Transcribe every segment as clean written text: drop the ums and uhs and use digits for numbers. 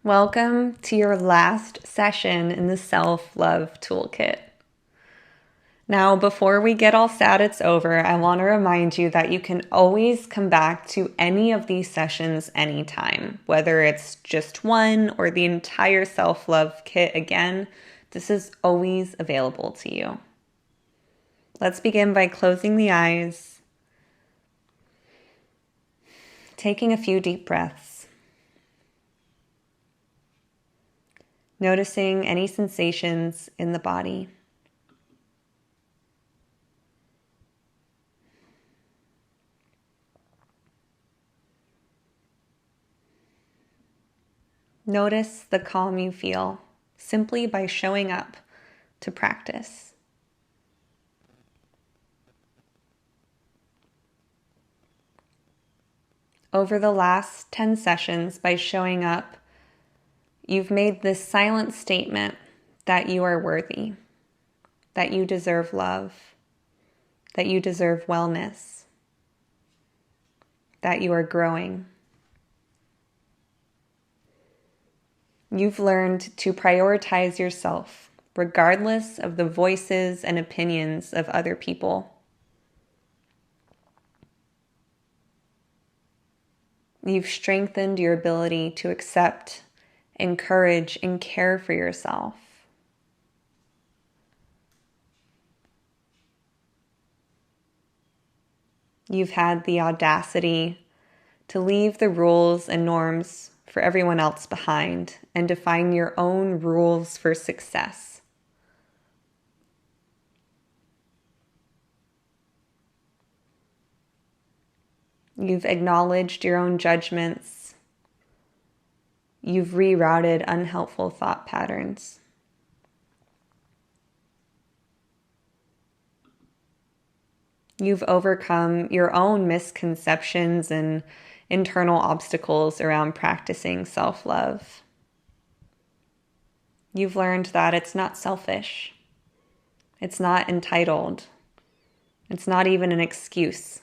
Welcome to your last session in the Self-Love Toolkit. Now, before we get all sad it's over, I want to remind you that you can always come back to any of these sessions anytime, whether it's just one or the entire self-love kit again. This is always available to you. Let's begin by closing the eyes, taking a few deep breaths, noticing any sensations in the body. Notice the calm you feel simply by showing up to practice. Over the last 10 sessions, by showing up, you've made this silent statement that you are worthy, that you deserve love, that you deserve wellness, that you are growing. You've learned to prioritize yourself, regardless of the voices and opinions of other people. You've strengthened your ability to accept, encourage, and care for yourself. You've had the audacity to leave the rules and norms for everyone else behind and define your own rules for success. You've acknowledged your own judgments. You've rerouted unhelpful thought patterns. You've overcome your own misconceptions and internal obstacles around practicing self-love. You've learned that it's not selfish. It's not entitled. It's not even an excuse.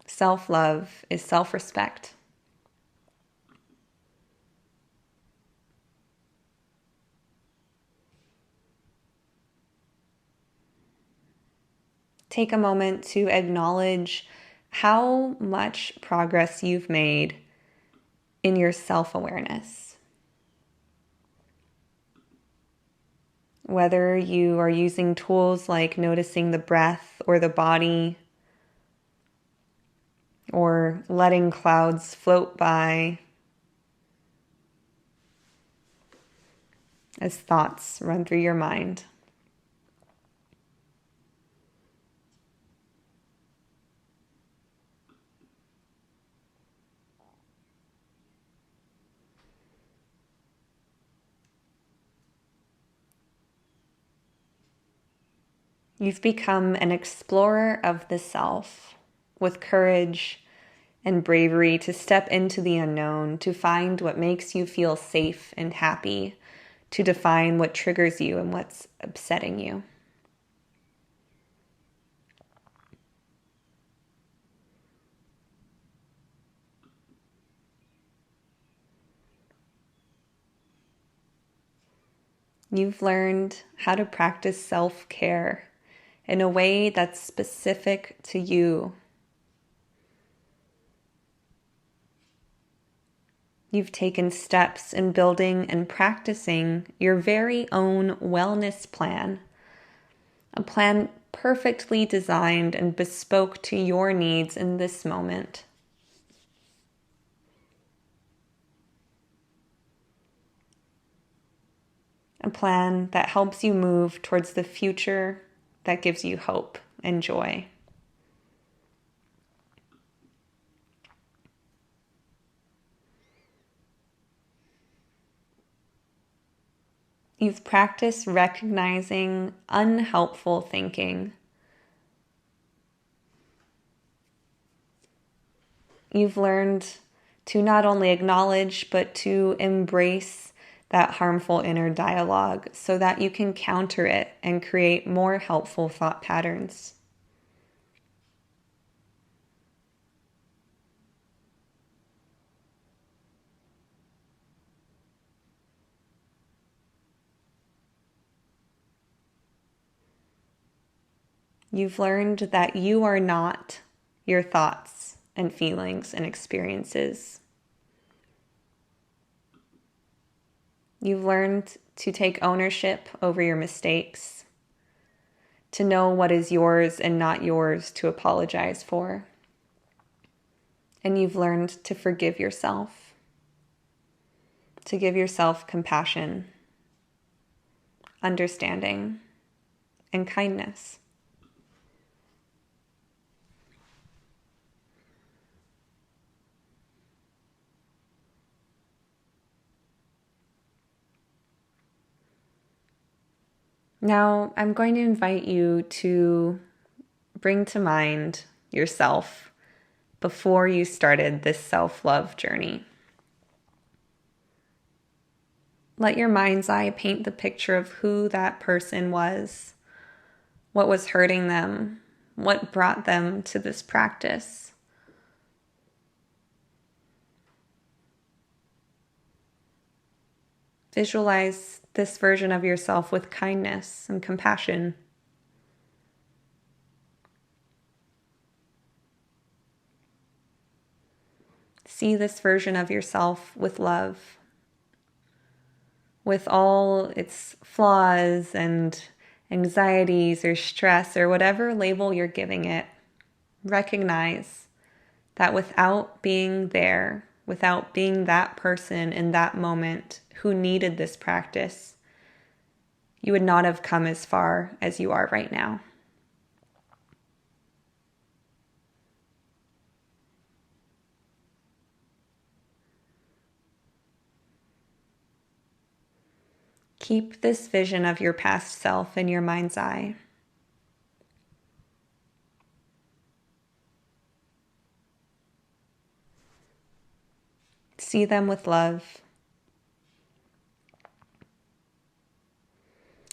Self-love is self-respect. Take a moment to acknowledge how much progress you've made in your self-awareness. Whether you are using tools like noticing the breath or the body, or letting clouds float by as thoughts run through your mind. You've become an explorer of the self with courage and bravery to step into the unknown, to find what makes you feel safe and happy, to define what triggers you and what's upsetting you. You've learned how to practice self-care in a way that's specific to you. You've taken steps in building and practicing your very own wellness plan, a plan perfectly designed and bespoke to your needs in this moment. A plan that helps you move towards the future that gives you hope and joy. You've practiced recognizing unhelpful thinking. You've learned to not only acknowledge, but to embrace that harmful inner dialogue so that you can counter it and create more helpful thought patterns. You've learned that you are not your thoughts and feelings and experiences. You've learned to take ownership over your mistakes, to know what is yours and not yours to apologize for. And you've learned to forgive yourself, to give yourself compassion, understanding, and kindness. Now, I'm going to invite you to bring to mind yourself before you started this self-love journey. Let your mind's eye paint the picture of who that person was, what was hurting them, what brought them to this practice. Visualize this version of yourself with kindness and compassion. See this version of yourself with love, with all its flaws and anxieties or stress or whatever label you're giving it. Recognize that without being there, without being that person in that moment who needed this practice, you would not have come as far as you are right now. Keep this vision of your past self in your mind's eye. See them with love.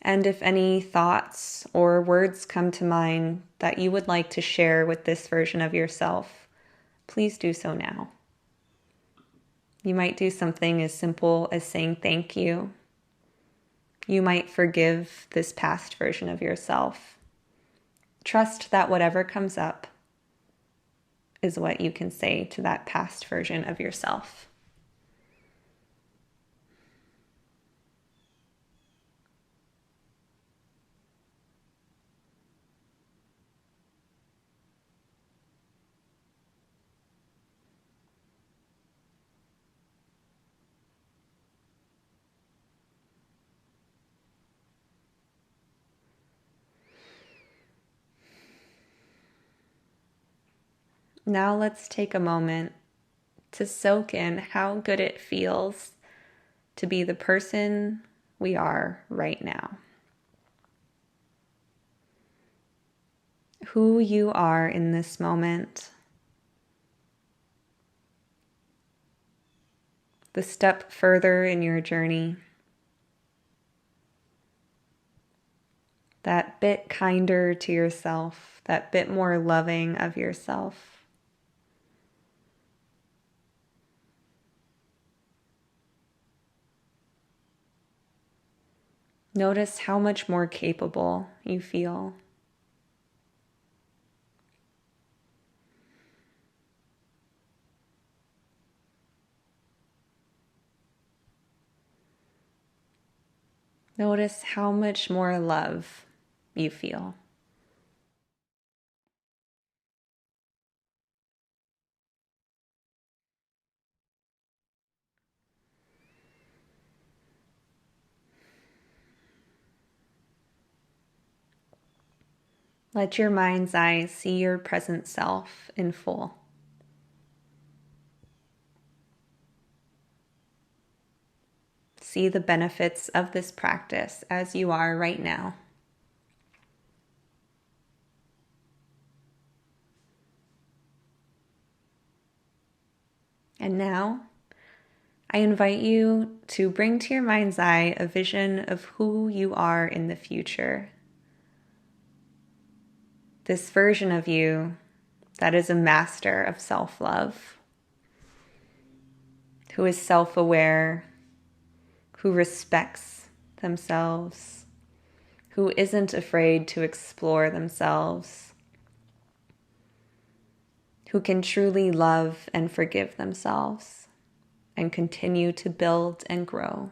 And if any thoughts or words come to mind that you would like to share with this version of yourself, please do so now. You might do something as simple as saying thank you. You might forgive this past version of yourself. Trust that whatever comes up is what you can say to that past version of yourself. Now let's take a moment to soak in how good it feels to be the person we are right now. Who you are in this moment. The step further in your journey. That bit kinder to yourself, that bit more loving of yourself. Notice how much more capable you feel. Notice how much more love you feel. Let your mind's eye see your present self in full. See the benefits of this practice as you are right now. And now, I invite you to bring to your mind's eye a vision of who you are in the future. This version of you that is a master of self-love, who is self-aware, who respects themselves, who isn't afraid to explore themselves, who can truly love and forgive themselves and continue to build and grow.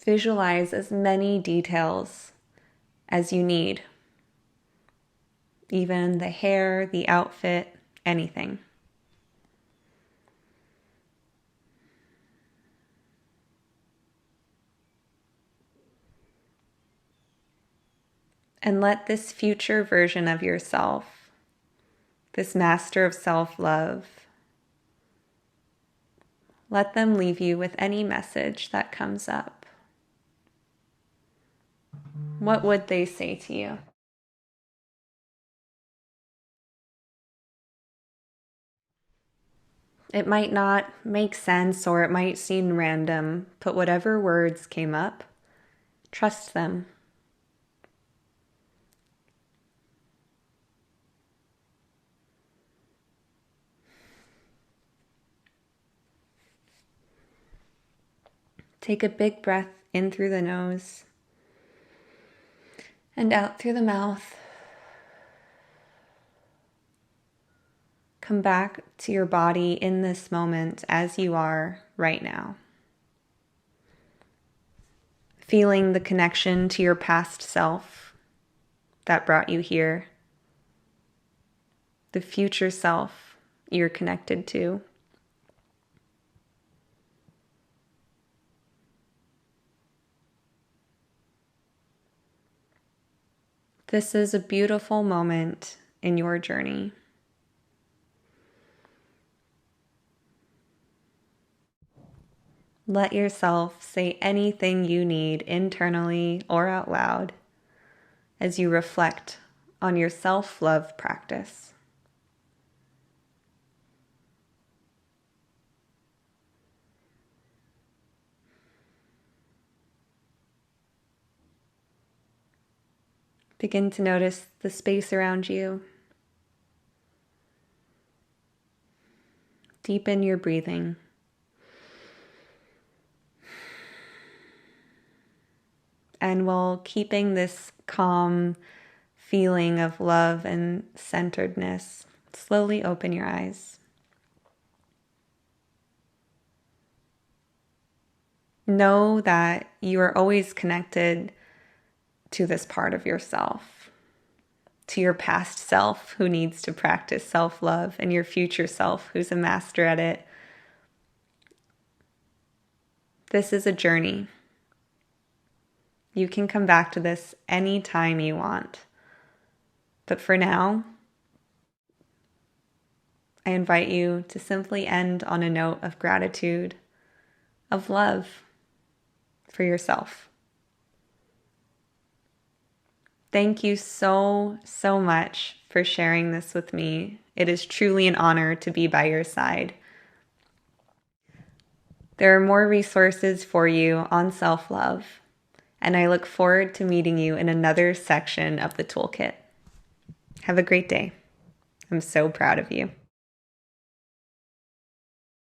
Visualize as many details as you need, even the hair, the outfit, anything. And let this future version of yourself, this master of self-love, let them leave you with any message that comes up. What would they say to you? It might not make sense or it might seem random, but whatever words came up, trust them. Take a big breath in through the nose and out through the mouth. Come back to your body in this moment as you are right now. Feeling the connection to your past self that brought you here. The future self you're connected to. This is a beautiful moment in your journey. Let yourself say anything you need internally or out loud as you reflect on your self-love practice. Begin to notice the space around you. Deepen your breathing. And while keeping this calm feeling of love and centeredness, slowly open your eyes. Know that you are always connected to this part of yourself, to your past self who needs to practice self-love, and your future self who's a master at it. This is a journey. You can come back to this anytime you want. But for now, I invite you to simply end on a note of gratitude, of love for yourself. Thank you so much for sharing this with me. It is truly an honor to be by your side. There are more resources for you on self-love, and I look forward to meeting you in another section of the toolkit. Have a great day. I'm so proud of you.